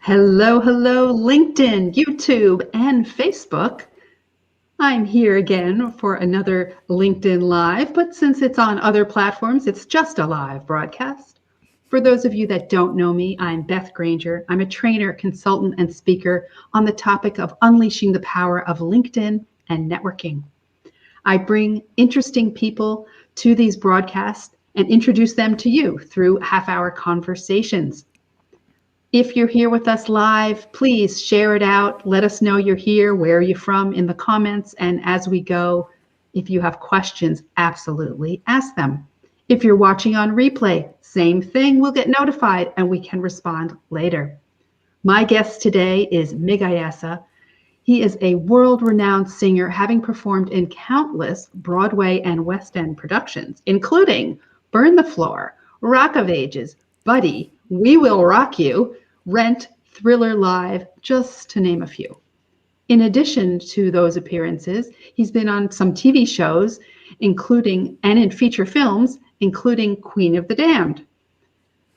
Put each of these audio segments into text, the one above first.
Hello, hello, LinkedIn, YouTube, and Facebook. I'm here again for another LinkedIn Live, but since it's on other platforms, it's just a live broadcast. For those of you that don't know me, I'm Beth Granger. I'm a trainer, consultant, and speaker on the topic of unleashing the power of LinkedIn and networking. I bring interesting people to these broadcasts and introduce them to you through half-hour conversations. If you're here with us live, please share it out. Let us know you're here. Where are you from in the comments? And as we go, if you have questions, absolutely ask them. If you're watching on replay, same thing. We'll get notified and we can respond later. My guest today is MiG Ayesa. He is a world-renowned singer, having performed in countless Broadway and West End productions, including Burn the Floor, Rock of Ages, Buddy, We Will Rock You, Rent, Thriller Live, just to name a few. In addition to those appearances, he's been on some TV shows, including and in feature films, including Queen of the Damned.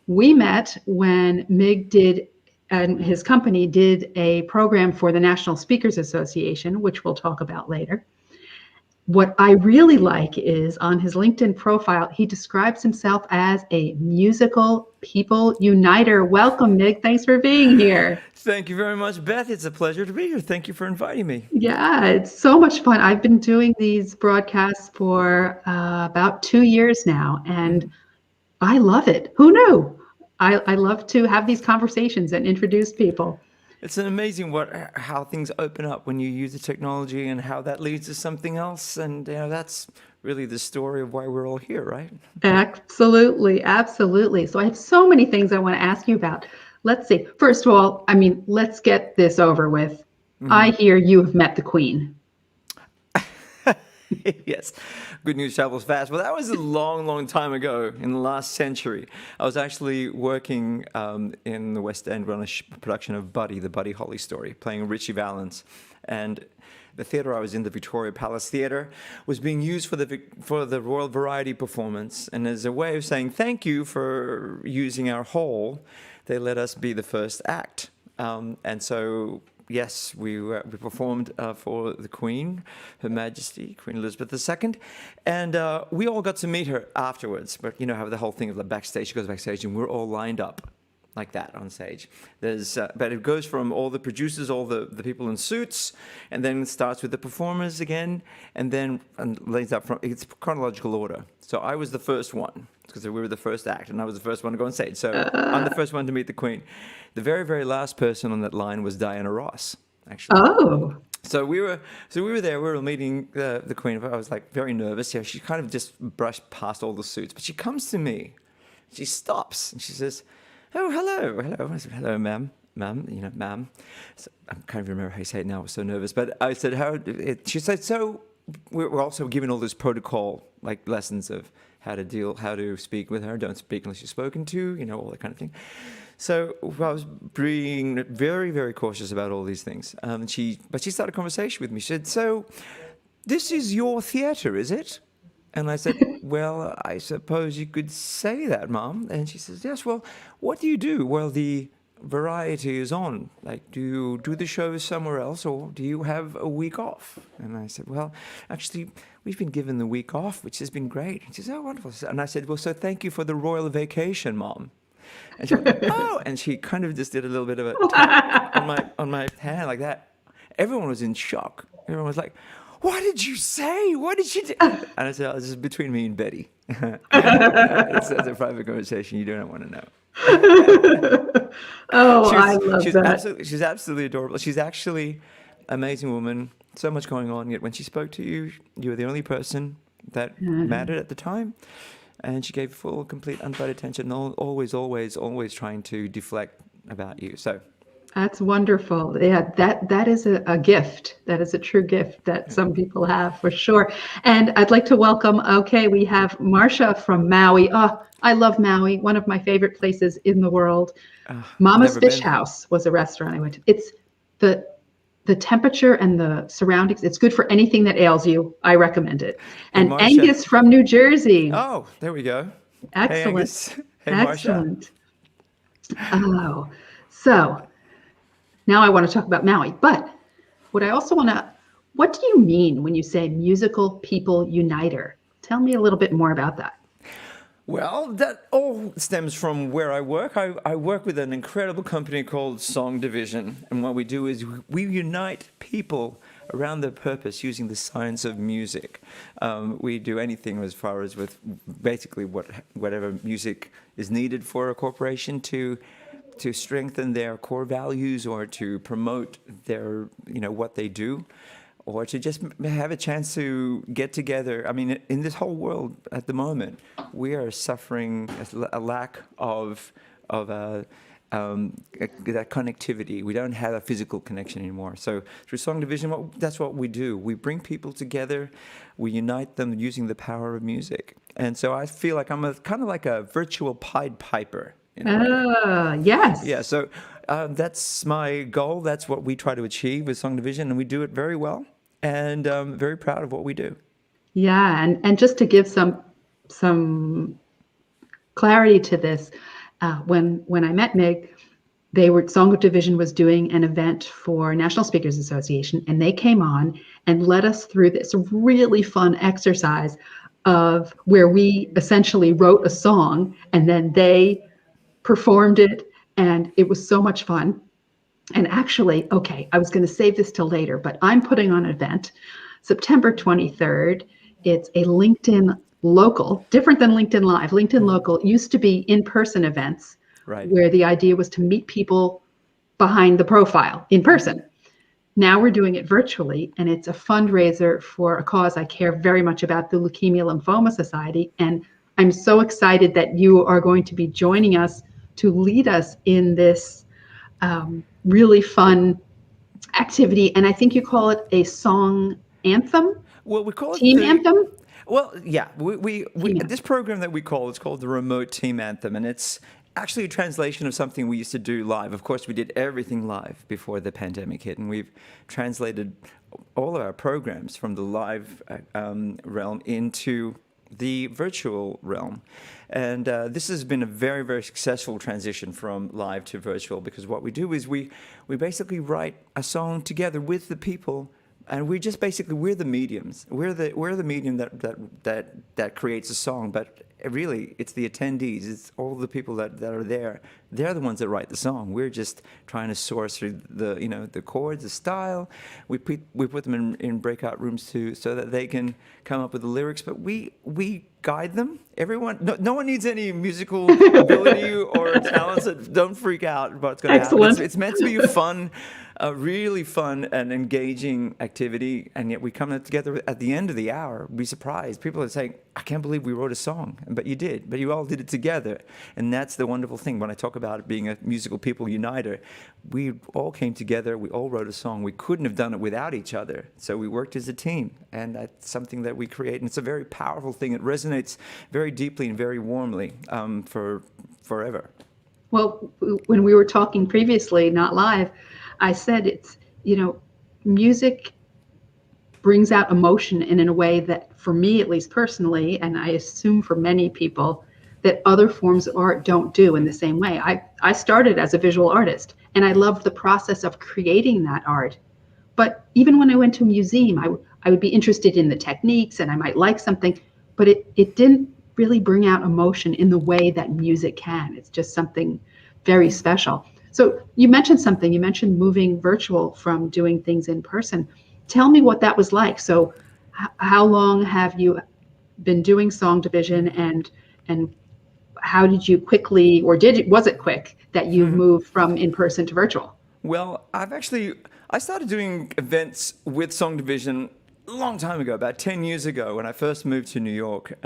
We met when MiG did and his company did a program for the National Speakers Association, which we'll talk about later. What I really like is on his LinkedIn profile, he describes himself as a musical people uniter. Welcome, MiG. Thanks for being here. Thank you very much, Beth. It's a pleasure to be here. Thank you for inviting me. Yeah, it's so much fun. I've been doing these broadcasts for about 2 years now, and I love it. Who knew? I love to have these conversations and introduce people. It's an amazing how things open up when you use the technology and how that leads to something else. And that's really the story of why we're all here, right? Absolutely, absolutely. So I have so many things I want to ask you about. Let's see. First of all, let's get this over with. I hear you have met the Queen. Yes, good news travels fast. Well, that was a long, long time ago in the last century. I was actually working in the West End on a production of Buddy, the Buddy Holly story, playing Richie Valens. And the theatre I was in, the Victoria Palace Theatre, was being used for the Royal Variety performance. And as a way of saying thank you for using our hall, they let us be the first act. And so... yes, we performed for the Queen, Her Majesty, Queen Elizabeth II, and we all got to meet her afterwards. But you know how the whole thing of the backstage, she goes backstage, and we're all lined up like that on stage. But it goes from all the producers, all the people in suits, and then it starts with the performers again, and then lays out from it's chronological order. So I was the first one, because we were the first act, and I was the first one to go on stage. So I'm the first one to meet the Queen. The very, very last person on that line was Diana Ross, actually. Oh. So we were there. We were meeting the Queen. I was like very nervous. Yeah, she kind of just brushed past all the suits, but she comes to me. She stops and she says, "Oh, hello." I said, "Hello, ma'am." Ma'am. So I can't even remember how you say it now. I was so nervous. But I said, she said, so we're also given all this protocol, like lessons of how to speak with her. Don't speak unless you're spoken to, all that kind of thing. So I was being very, very cautious about all these things. But she started a conversation with me. She said, "So this is your theatre, is it?" And I said, "Well, I suppose you could say that, Mom." And she says, "Yes, well, what do you do?" "Well, the variety is on. Like, do you do the shows somewhere else, or do you have a week off?" And I said, "Well, actually, we've been given the week off, which has been great." And she said, "Oh, wonderful." And I said, "Well, so thank you for the royal vacation, Mom." And she went, "Oh," and she kind of just did a little bit of a tap on my hand like that. Everyone was in shock. Everyone was like, "What did you say? What did she do?" And I said, "Oh, this is between me and Betty." It's a private conversation you don't want to know. I love that. She's absolutely adorable. She's actually an amazing woman. So much going on. Yet when she spoke to you, you were the only person that mattered at the time. And she gave full, complete, undivided attention, always, always, always trying to deflect about you. So That's wonderful. Yeah, that is a gift. That is a true gift that some people have for sure. And I'd like to welcome, we have Marsha from Maui. Oh, I love Maui, one of my favorite places in the world. Mama's Fish House was a restaurant I went to. It's the temperature and the surroundings. It's good for anything that ails you. I recommend it. And Angus from New Jersey. Oh, there we go. Excellent. Hey, Angus. Hey, Marsha. Excellent. Oh, so Now I want to talk about Maui. But what I also want to, what do you mean when you say musical people uniter? Tell me a little bit more about that. Well, that all stems from where I work. I work with an incredible company called Song Division. And what we do is we unite people around their purpose using the science of music. We do anything as far as with basically whatever music is needed for a corporation to strengthen their core values or to promote their, what they do, or to just have a chance to get together. I mean, in this whole world at the moment, we are suffering a lack of that connectivity. We don't have a physical connection anymore. So through Song Division, that's what we do. We bring people together, we unite them using the power of music. And so I feel like I'm kind of like a virtual Pied Piper. Yes. Yeah, so that's my goal. That's what we try to achieve with Song Division, and we do it very well. And very proud of what we do. Yeah, and just to give some clarity to this, when I met MiG, Song Division was doing an event for National Speakers Association, and they came on and led us through this really fun exercise of where we essentially wrote a song and then they performed it, and it was so much fun. And actually, okay, I was going to save this till later, but I'm putting on an event September 23rd. It's a LinkedIn local, different than LinkedIn Live. LinkedIn local used to be in-person events, right, where the idea was to meet people behind the profile in person. Now we're doing it virtually, and it's a fundraiser for a cause I care very much about, the Leukemia Lymphoma Society. And I'm so excited that you are going to be joining us to lead us in this really fun activity. And I think you call it a song anthem? Well, we call it Team anthem? Well, yeah. We this program that we call, it's called the Remote Team Anthem, and it's actually a translation of something we used to do live. Of course, we did everything live before the pandemic hit, and we've translated all of our programs from the live realm into the virtual realm. And this has been a very, very successful transition from live to virtual, because what we do is we basically write a song together with the people, and we're the mediums. We're the medium that creates a song, but really it's the attendees, it's all the people that are there. They're the ones that write the song. We're just trying to source through the chords, the style. We put them in breakout rooms so that they can come up with the lyrics, but we guide them. Everyone, no one needs any musical ability or talents. Don't freak out about what's going to happen. It's meant to be a fun, really fun and engaging activity, and yet we come together at the end of the hour. Be surprised. People are saying, "I can't believe we wrote a song," but you did. But you all did it together, and that's the wonderful thing. When I talk about it being a musical people uniter, we all came together. We all wrote a song. We couldn't have done it without each other. So we worked as a team, and that's something that we create, and it's a very powerful thing. It resonates very deeply and very warmly for forever. Well, when we were talking previously, not live, I said it's, music brings out emotion in a way that, for me at least personally, and I assume for many people, that other forms of art don't do in the same way. I started as a visual artist, and I loved the process of creating that art. But even when I went to a museum, I would be interested in the techniques, and I might like something, but it didn't really bring out emotion in the way that music can. It's just something very special. So you mentioned something. You mentioned moving virtual from doing things in person. Tell me what that was like. So how long have you been doing Song Division, and how did you quickly, or was it quick that you moved from in-person to virtual? Well, I started doing events with Song Division a long time ago, about 10 years ago, when I first moved to New York.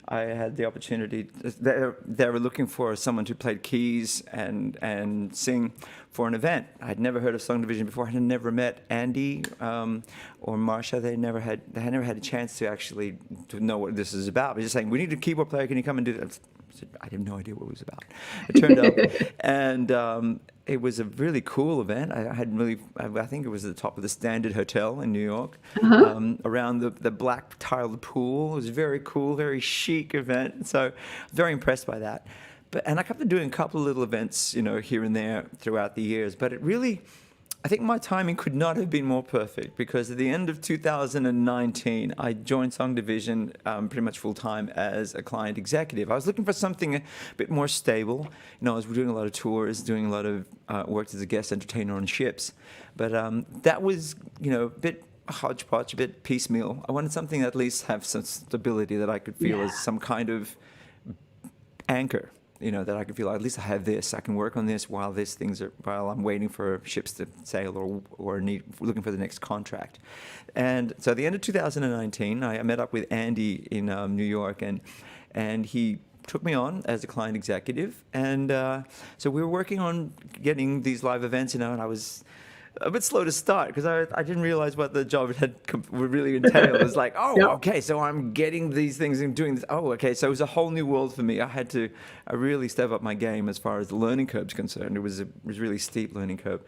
I had the opportunity. They were looking for someone who played keys and sing for an event. I'd never heard of Song Division before. I had never met Andy or Marsha. They had never had a chance to actually know what this is about. They're just saying, "We need a keyboard player. Can you come and do that?" I had no idea what it was about. It turned up, and it was a really cool event. I think it was at the top of the Standard Hotel in New York, around the black tiled pool. It was a very cool, very chic event. So very impressed by that. and I kept doing a couple of little events, here and there throughout the years. But it really, I think my timing could not have been more perfect, because at the end of 2019, I joined Song Division pretty much full time as a client executive. I was looking for something a bit more stable. I was doing a lot of tours, doing a lot of worked as a guest entertainer on ships. But that was, a bit hodgepodge, a bit piecemeal. I wanted something that at least have some stability that I could feel as some kind of anchor. That I can feel at least I have this. I can work on this while I'm waiting for ships to sail or looking for the next contract. And so at the end of 2019, I met up with Andy in New York, and he took me on as a client executive. And so we were working on getting these live events, and I was a bit slow to start because I didn't realize what the job would really entail. It was like, okay, so I'm getting these things and doing this. Oh, okay, so it was a whole new world for me. I really step up my game as far as the learning curve is concerned. It was a really steep learning curve.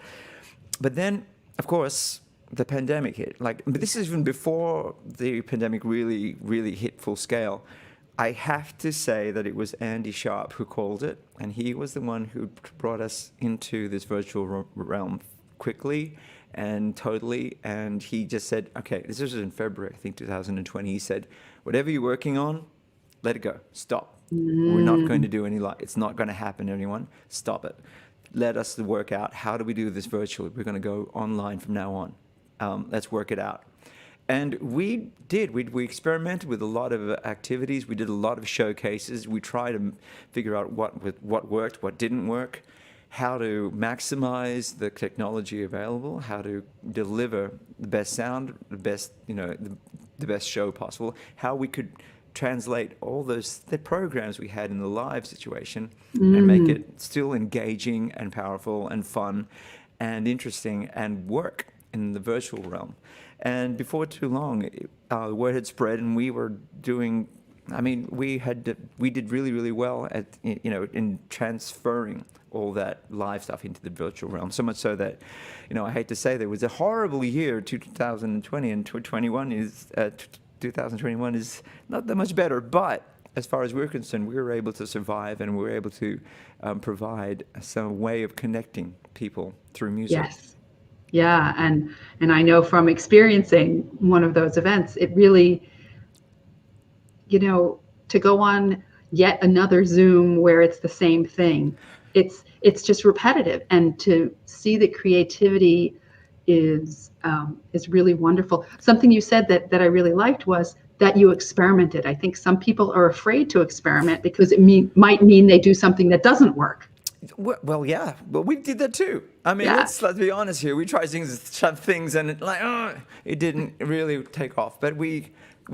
But then, of course, the pandemic hit. But this is even before the pandemic really, really hit full scale. I have to say that it was Andy Sharp who called it, and he was the one who brought us into this virtual realm quickly and totally. And he just said, okay, this was in February, I think 2020. He said, whatever you're working on, let it go. Stop. We're not going to do any it's not going to happen, anyone. Stop it. Let us work out, how do we do this virtually? We're going to go online from now on. Let's work it out. And we did. We experimented with a lot of activities. We did a lot of showcases. We tried to figure out what worked, what didn't work, how to maximize the technology available, how to deliver the best sound, the best show possible, how we could translate all the programs we had in the live situation and make it still engaging and powerful and fun and interesting and work in the virtual realm. And before too long, the word had spread, and we were doing. We did really, really well at in transferring all that live stuff into the virtual realm. So much so that, I hate to say, there was a horrible year, 2020, and 2021 is not that much better. But as far as we're concerned, we were able to survive, and we were able to provide some way of connecting people through music. Yes. Yeah, and I know from experiencing one of those events, it really, to go on yet another Zoom where it's the same thing, it's just repetitive, and to see the creativity is really wonderful. Something you said that I really liked was that you experimented. I think some people are afraid to experiment because it might mean they do something that doesn't work. Well, yeah, but we did that too. Let's be honest here. We tried things and it didn't really take off. But we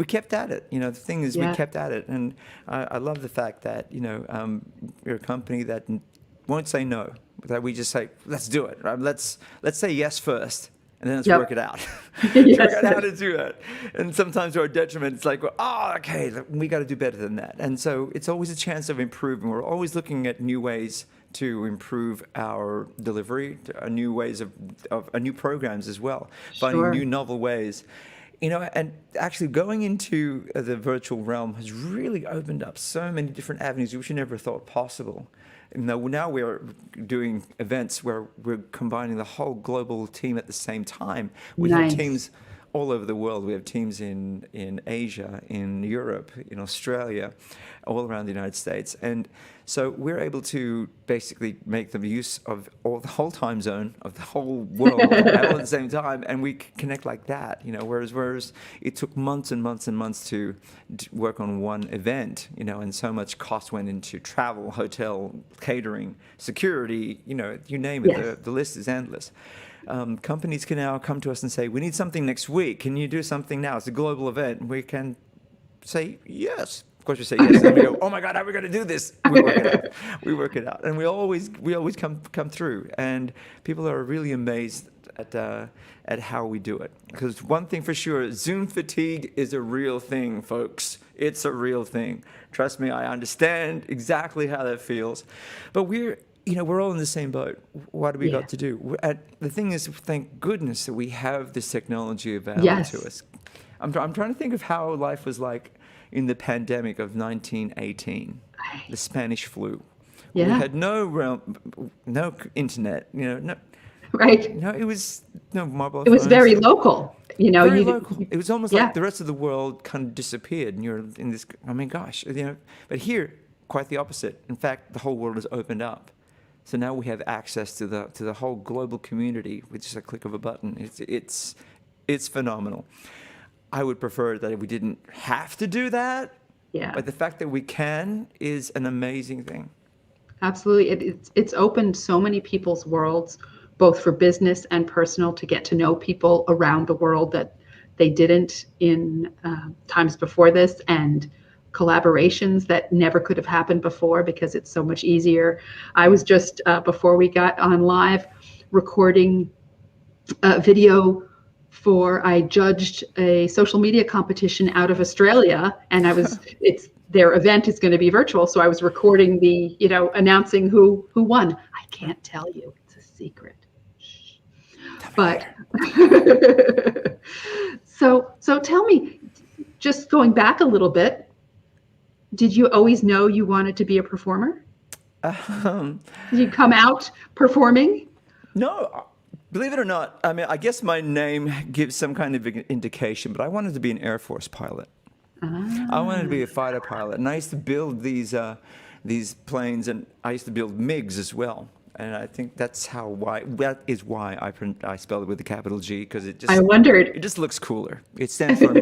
kept at it. The thing is, we kept at it, and I love the fact that you're a company that won't say no. That we just say, let's do it. Right? Let's say yes first, and then let's work it out. Figure out how to do it. And sometimes to our detriment, it's like, okay, we got to do better than that. And so it's always a chance of improving. We're always looking at new ways to improve our delivery, new ways of new programs as well, finding new novel ways. And actually going into the virtual realm has really opened up so many different avenues which you never thought possible. Now we're doing events where we're combining the whole global team at the same time. We have teams all over the world. We have teams in Asia, in Europe, in Australia, all around the United States. And so we're able to basically make the use of the whole time zone of the whole world all at the same time, and we connect like that, whereas it took months and months and months to work on one event, and so much cost went into travel, hotel, catering, security, you name it. Yes. The list is endless. Companies can now come to us and say, we need something next week. Can you do something now? It's a global event. And we can say, yes. Of course we say yes. And we go, oh my God, how are we going to do this? We work it out. We work it out. And we always come through. And people are really amazed at how we do it. Because one thing for sure, Zoom fatigue is a real thing, folks. It's a real thing. Trust me, I understand exactly how that feels. But we're all in the same boat. What do we got to do? The thing is, thank goodness that we have this technology available to us. I'm trying to think of how life was like in the pandemic of 1918, the Spanish flu. We Yeah. had no internet, no, Right. it was no mobile It was phones. very local. Very local. It was almost Yeah. like the rest of the world kind of disappeared, and you're in this. I mean, gosh, But here, quite the opposite. In fact, the whole world has opened up. So now we have access to the whole global community with just a click of a button. It's phenomenal. I would prefer that we didn't have to do that, Yeah. but the fact that we can is an amazing thing. Absolutely. It's opened so many people's worlds, both for business and personal, to get to know people around the world that they didn't in times before this, and collaborations that never could have happened before because it's so much easier. I was just, before we got on live, recording a video for, I judged a social media competition out of Australia, and it's their event is going to be virtual, so I was recording the, announcing who won. I can't tell you, it's a secret. But so tell me, just going back a little bit, did you always know you wanted to be a performer? Did you come out performing? No, believe it or not, I mean, I guess my name gives some kind of indication, but I wanted to be an Air Force pilot. I wanted to be a fighter pilot, and I used to build these planes, and I used to build MiGs as well. And I think that is why I spelled it with a capital G, because it wondered. It just looks cooler. It stands for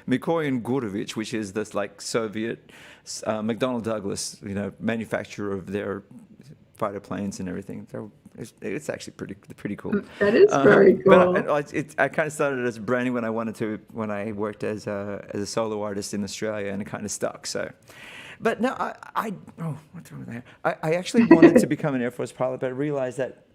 Mikoyan Gurevich, which is this like Soviet McDonnell Douglas, manufacturer of their fighter planes and everything. So it's actually pretty cool. That is very cool. But I kind of started as branding when I worked as a solo artist in Australia, and it kind of stuck. So. But no, what's wrong with that? I actually wanted to become an Air Force pilot, but I realized that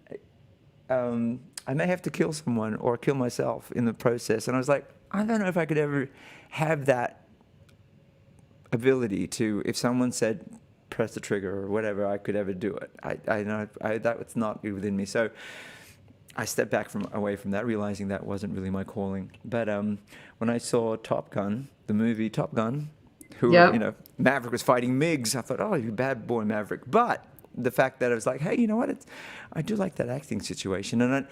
I may have to kill someone or kill myself in the process. And I was like, I don't know if I could ever have that ability to, if someone said, press the trigger or whatever, I could ever do it. I know that was not within me. So I stepped back away from that, realizing that wasn't really my calling. But when I saw Top Gun, the movie Top Gun, Maverick was fighting MiGs. I thought, oh, you bad boy Maverick. But the fact that I was like, hey, you know what? I do like that acting situation. And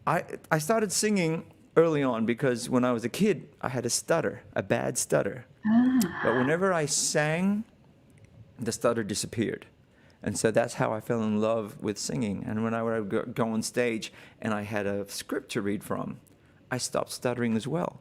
I started singing early on because when I was a kid, I had a bad stutter. But whenever I sang, the stutter disappeared. And so that's how I fell in love with singing. And when I would go on stage and I had a script to read from, I stopped stuttering as well.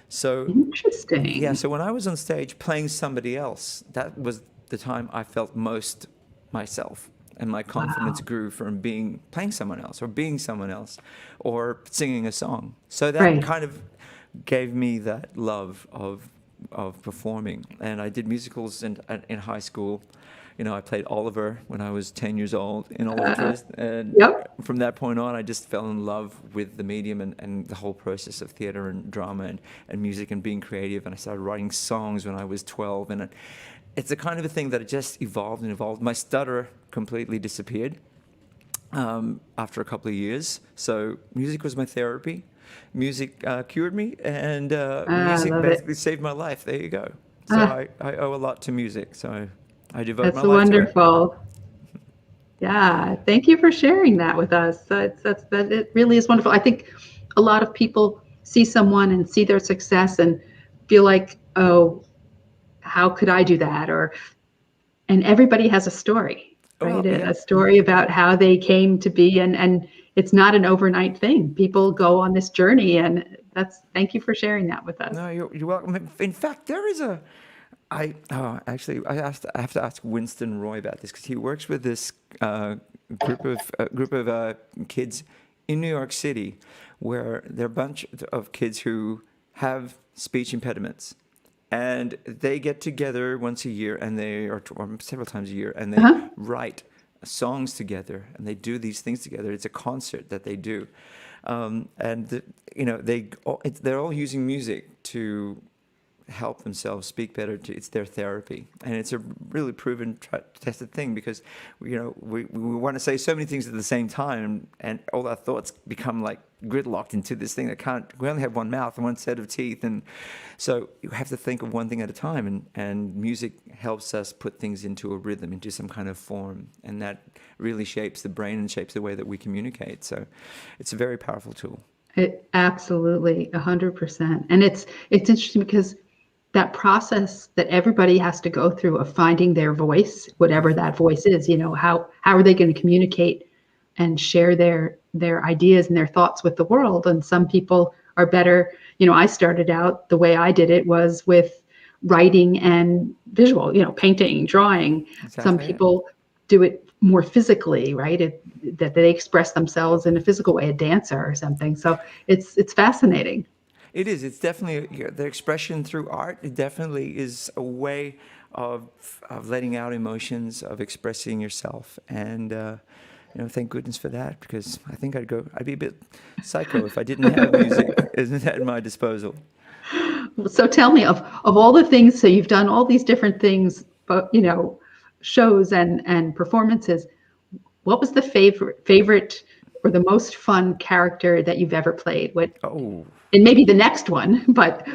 So interesting. Yeah, so when I was on stage playing somebody else, that was the time I felt most myself, and my confidence grew from playing someone else, or being someone else, or singing a song. So that kind of gave me that love of performing. And I did musicals in high school. I played Oliver when I was 10 years old in Oliver Twist. And from that point on, I just fell in love with the medium and the whole process of theater and drama and music and being creative. And I started writing songs when I was 12. And it's the kind of a thing that it just evolved and evolved. My stutter completely disappeared after a couple of years. So music was my therapy. Music cured me, and music basically saved my life. There you go. So I owe a lot to music. So I devote my life to it. That's wonderful. Yeah, thank you for sharing that with us. It really is wonderful. I think a lot of people see someone and see their success and feel like, oh, how could I do that? And everybody has a story, right? A story about how they came to be, and it's not an overnight thing. People go on this journey, and thank you for sharing that with us. No, you're welcome. In fact, there is I have to ask Winston Roy about this, because he works with this group of kids in New York City, where there are a bunch of kids who have speech impediments, and they get together once a year, and or several times a year, and they write songs together, and they do these things together. It's a concert that they do, and they're all using music to help themselves speak better. It's their therapy, and it's a really proven, tested thing, because we want to say so many things at the same time, and all our thoughts become like gridlocked into this thing that can't. We only have one mouth and one set of teeth, and so you have to think of one thing at a time. And music helps us put things into a rhythm, into some kind of form, and that really shapes the brain and shapes the way that we communicate. So it's a very powerful tool. It absolutely 100%. And it's interesting because that process that everybody has to go through of finding their voice, whatever that voice is, how are they going to communicate and share their ideas and their thoughts with the world? And some people are better. I started out, the way I did it was with writing and visual, painting, drawing. Exactly. Some people do it more physically, right? That they express themselves in a physical way, a dancer or something. So it's fascinating. It is. It's definitely the expression through art. It definitely is a way of letting out emotions, of expressing yourself, and thank goodness for that, because I think I'd be a bit psycho if I didn't have music at my disposal. So tell me, of all the things, so you've done all these different things, but shows and performances. What was the favorite or the most fun character that you've ever played? Oh. And maybe the next one, but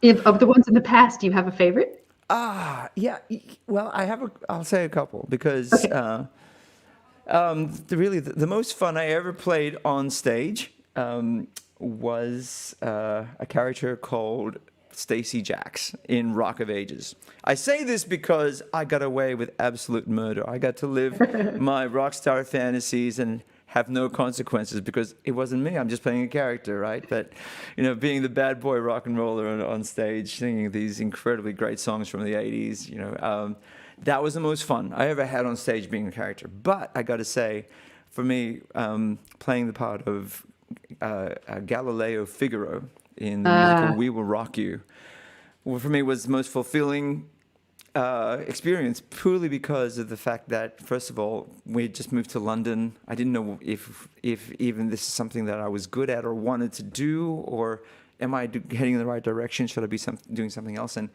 if of the ones in the past, do you have a favorite? Yeah. Well, I'll say a couple, because Okay. the most fun I ever played on stage was a character called Stacy Jacks in Rock of Ages. I say this because I got away with absolute murder. I got to live my Rockstar fantasies and have no consequences, because it wasn't me. I'm just playing a character, right? But, being the bad boy rock and roller on stage, singing these incredibly great songs from the 80s, that was the most fun I ever had on stage, being a character. But I got to say, for me, playing the part of Galileo Figaro in the musical We Will Rock You, for me was the most fulfilling experience, purely because of the fact that, first of all, we had just moved to London. I didn't know if even this is something that I was good at or wanted to do, or am I heading in the right direction? Should I be doing something else? And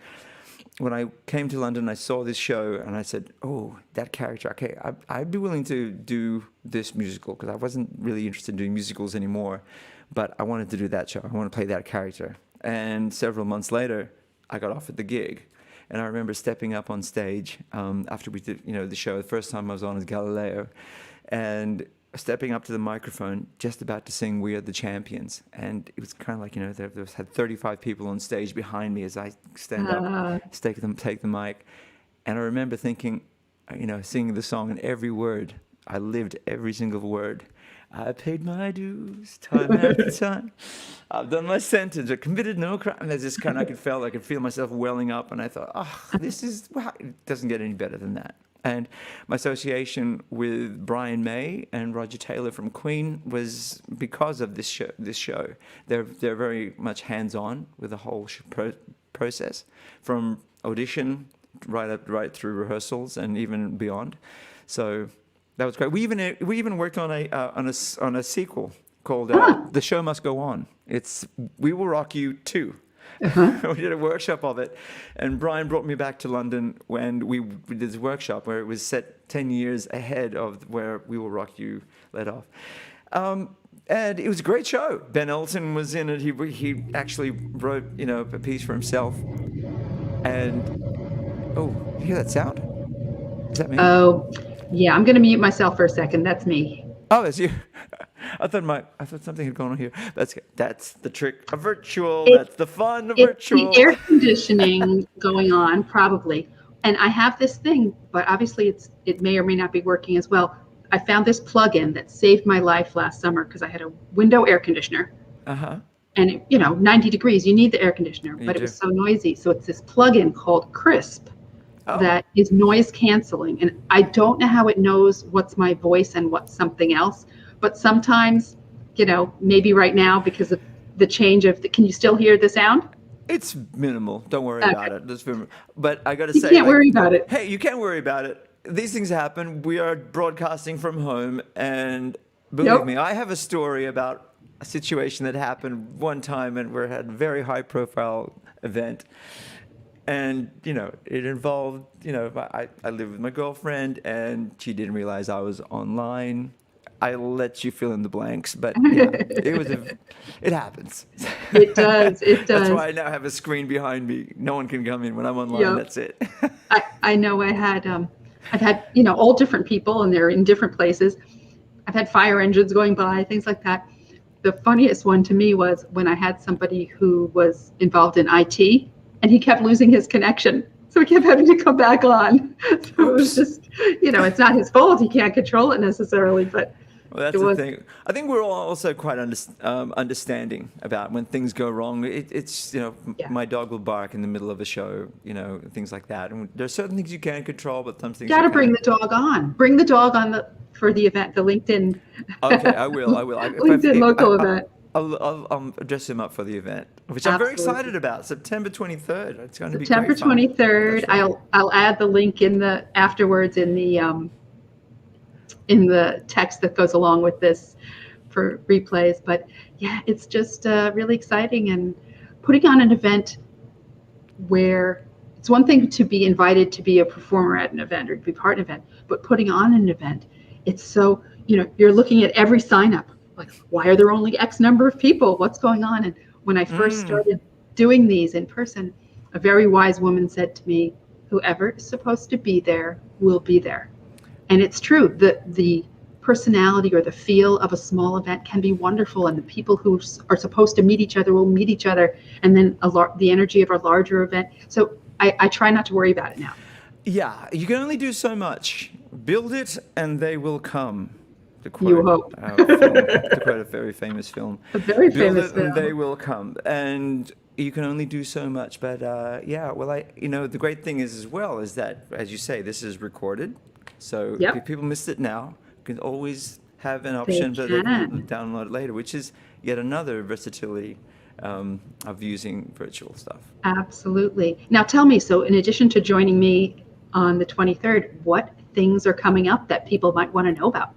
when I came to London, I saw this show, and I said, "Oh, that character. Okay, I'd be willing to do this musical," because I wasn't really interested in doing musicals anymore, but I wanted to do that show. I wanted to play that character. And several months later, I got offered the gig. And I remember stepping up on stage after we did, the show. The first time I was on as Galileo, and stepping up to the microphone, just about to sing "We Are the Champions," and it was kind of like, there had 35 people on stage behind me as I stand up, take the mic, and I remember thinking, singing the song, and every word, I lived every single word. I paid my dues time after time. I've done my sentence. I committed no crime. And there's this kind of, I could feel myself welling up. And I thought, it doesn't get any better than that. And my association with Brian May and Roger Taylor from Queen was because of this show. They're very much hands-on with the whole process, from audition right through rehearsals and even beyond. So that was great. We even worked on a sequel called "The Show Must Go On." It's "We Will Rock You 2." We did a workshop of it, and Brian brought me back to London when we did this workshop where it was set 10 years ahead of where "We Will Rock You" let off. And it was a great show. Ben Elton was in it. He actually wrote a piece for himself. And you hear that sound? Is that me? Oh, yeah. I'm going to mute myself for a second. That's me. Oh, that's you. I thought something had gone on here. That's the trick of virtual. That's the fun of virtual. The air conditioning going on, probably. And I have this thing, but obviously it may or may not be working as well. I found this plug-in that saved my life last summer because I had a window air conditioner. And 90 degrees, you need the air conditioner, but it was so noisy. So it's this plug-in called Crisp that is noise canceling. And I don't know how it knows what's my voice and what's something else. But sometimes, maybe right now because of the change can you still hear the sound? It's minimal. Don't worry about it. But I got to say, you can't worry about it. Hey, you can't worry about it. These things happen. We are broadcasting from home, and believe me, I have a story about a situation that happened one time, and we had a very high-profile event. And, it involved, I live with my girlfriend, and she didn't realize I was online. I let you fill in the blanks, but yeah, it happens. It does. It That's does. why I now have a screen behind me. No one can come in when I'm online. Yep. That's it. I know I've had, all different people and they're in different places. I've had fire engines going by, things like that. The funniest one to me was when I had somebody who was involved in IT and he kept losing his connection. So he kept having to come back on. So it was just, it's not his fault. He can't control it necessarily, but Well, it that's the was, thing. I think we're all also quite understanding about when things go wrong. It's yeah. my dog will bark in the middle of a show, things like that. And there's certain things you can control, but some things You got to you bring can't. the dog on. Bring the dog on for the event, the LinkedIn. Okay, I will. LinkedIn local event. I'll dress him up for the event, which I'm very Absolutely. excited about. September 23rd. It's going to be September great fun. 23rd. That's right. I'll add the link afterwards in the text that goes along with this for replays. But yeah, it's just really exciting, and putting on an event where it's one thing to be invited to be a performer at an event or to be part of an event, but putting on an event, it's so, you're looking at every sign up, like, why are there only X number of people? What's going on? And when I first started doing these in person, a very wise woman said to me, whoever is supposed to be there will be there. And it's true that the personality or the feel of a small event can be wonderful, and the people who are supposed to meet each other will meet each other, and then the energy of a larger event. So I try not to worry about it now. Yeah, you can only do so much. Build it, and they will come. To You quote, hope. to quote a very famous film. A very Build famous it, and they film. will come. And you can only do so much. But the great thing is as well is that, as you say, this is recorded. So Yep. if people missed it now, you can always have an They option, but they can can. download it later, which is yet another versatility of using virtual stuff. Absolutely. Now tell me, so in addition to joining me on the 23rd, what things are coming up that people might want to know about?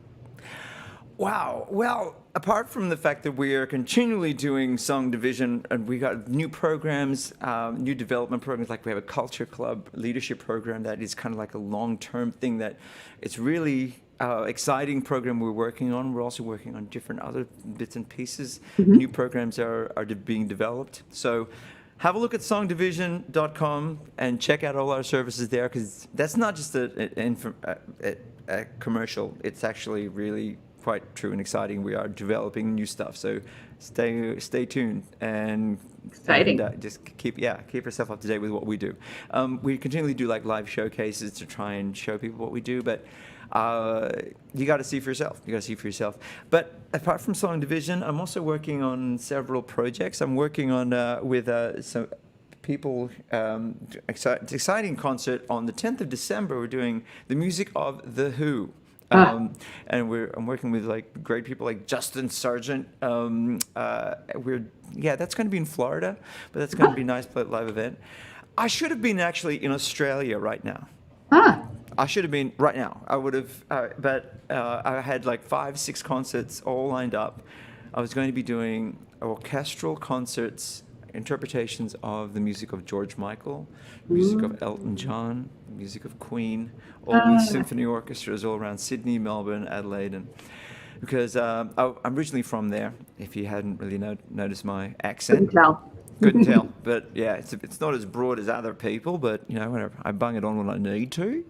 Wow. Well, apart from the fact that we are continually doing song division, and we got new programs, new development programs, like we have a culture club leadership program that is kind of like a long-term thing that it's really exciting program we're working on. We're also working on different other bits and pieces. New programs are being developed. So have a look at songdivision.com and check out all our services there, because that's not just a commercial. It's actually really quite true and exciting. We are developing new stuff, so stay tuned and Exciting. just keep yourself up to date with what we do. We continually do like live showcases to try and show people what we do, but you got to see for yourself. But apart from Song Division, I'm also working on several projects. I'm working on with some people, exciting concert on the 10th of December. We're doing the music of The Who. And I'm working with like great people like Justin Sargent. That's going to be in Florida, but that's going to be a nice live event. I should have been actually in Australia right now. I should have been right now. I would have, but I had like 5-6 concerts all lined up. I was going to be doing orchestral concerts, interpretations of the music of George Michael, music of Elton John, music of Queen, all these symphony orchestras all around Sydney, Melbourne, Adelaide, and because I'm originally from there. If you hadn't really noticed my accent, couldn't tell. But yeah, it's not as broad as other people, but whatever. I bung it on when I need to.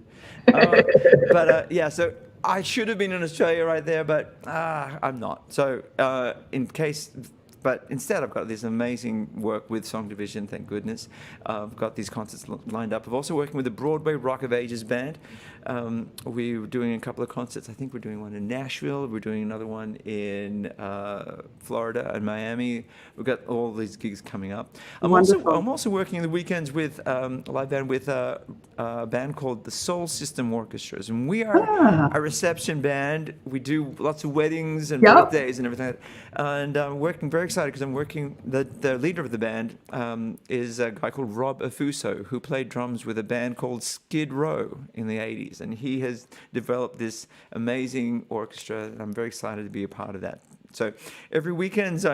So I should have been in Australia right there, but I'm not. So but instead I've got this amazing work with Song Division, thank goodness. I've got these concerts lined up. I'm also working with the Broadway Rock of Ages band. We're doing a couple of concerts. I think we're doing one in Nashville. We're doing another one in Florida and Miami. We've got all these gigs coming up. I'm also working the weekends with a live band with a band called the Soul System Orchestras, and we are a reception band. We do lots of weddings and birthdays and everything, and working very excited because I'm working. The leader of the band is a guy called Rob Afuso, who played drums with a band called Skid Row in the '80s, and he has developed this amazing orchestra. And I'm very excited to be a part of that. So every weekend,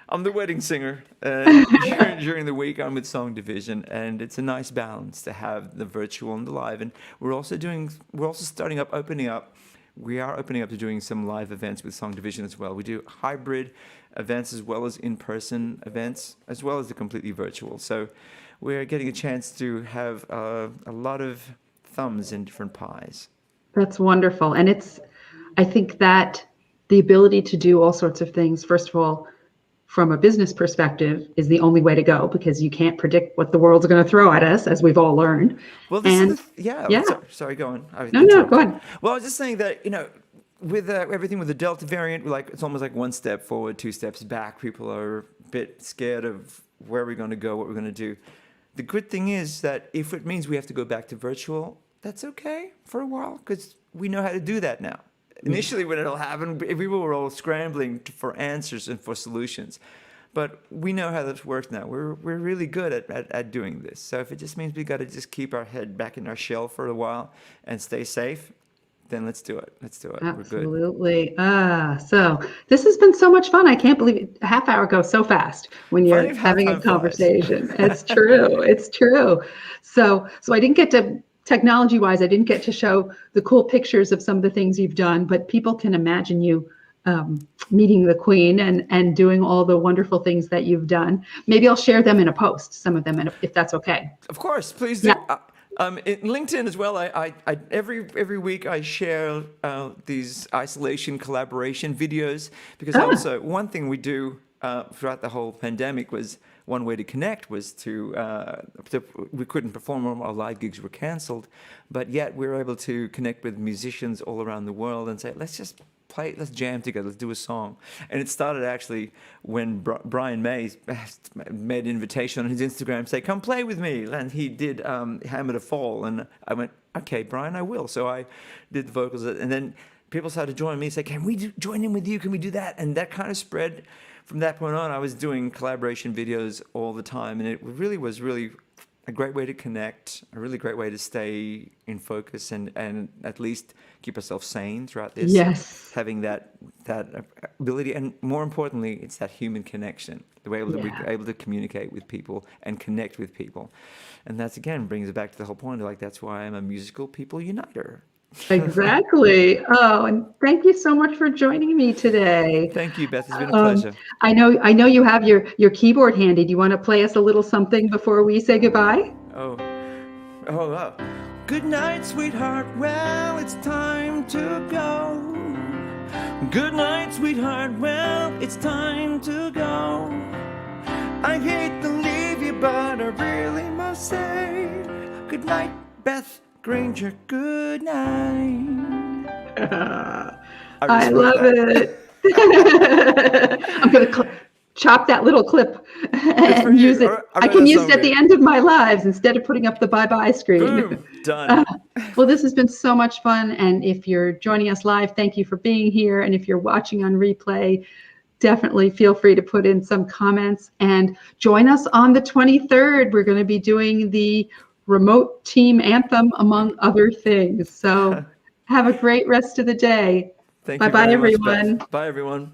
I'm the wedding singer. During the week, I'm with Song Division, and it's a nice balance to have the virtual and the live. And we're also opening up. We are opening up to doing some live events with Song Division as well. We do hybrid events as well as in-person events, as well as the completely virtual. So we're getting a chance to have a lot of thumbs in different pies. That's wonderful. And I think that the ability to do all sorts of things, first of all, from a business perspective, is the only way to go, because you can't predict what the world's going to throw at us, as we've all learned. Well, sorry, go on. No, go on. Well, I was just saying that, with everything with the Delta variant, it's almost like one step forward, two steps back. People are a bit scared of where we're going to go, what we're going to do. The good thing is that if it means we have to go back to virtual, that's okay for a while, because we know how to do that now. Initially, when it'll happen, people were all scrambling for answers and for solutions. But we know how this works now. We're really good at doing this. So if it just means we got to just keep our head back in our shell for a while and stay safe, then let's do it. Absolutely. We're good. So this has been so much fun. I can't believe it. A half hour goes so fast when you're having a conversation. It's true. It's true. So I didn't get to, technology-wise, I didn't get to show the cool pictures of some of the things you've done, but people can imagine you meeting the Queen and doing all the wonderful things that you've done. Maybe I'll share them in a post, some of them, if that's okay. Of course, please do. Yeah. In LinkedIn as well, I every week I share these isolation collaboration videos, because also one thing we do throughout the whole pandemic was, one way to connect was to we couldn't perform, our live gigs were canceled, but yet we were able to connect with musicians all around the world and say, let's just play, let's jam together, let's do a song. And it started actually when Brian May made an invitation on his Instagram, say, come play with me. And he did Hammer to Fall. And I went, okay, Brian, I will. So I did the vocals. And then people started joining me and say, can we join in with you? Can we do that? And that kind of spread. From that point on, I was doing collaboration videos all the time. And it really was a great way to connect, a really great way to stay in focus and at least keep ourselves sane throughout this. Yes. Having that ability, and more importantly, it's that human connection. The way that we're able to communicate with people and connect with people. And that's, again, brings it back to the whole point. Like, that's why I'm a musical people uniter. Exactly. Oh, and thank you so much for joining me today. Thank you, Beth. It's been a pleasure. I know you have your keyboard handy. Do you want to play us a little something before we say goodbye? Oh. Good night, sweetheart. Well, it's time to go. Good night, sweetheart. Well, it's time to go. I hate to leave you, but I really must say good night, Beth Granger, good night. I love it. I'm going to chop that little clip and use it. I can use it at the end of my lives instead of putting up the bye-bye screen. Boom, done. Well, this has been so much fun. And if you're joining us live, thank you for being here. And if you're watching on replay, definitely feel free to put in some comments and join us on the 23rd. We're going to be doing the remote team anthem, among other things. So have a great rest of the day. Thank you. Bye-bye, everyone. Bye, everyone.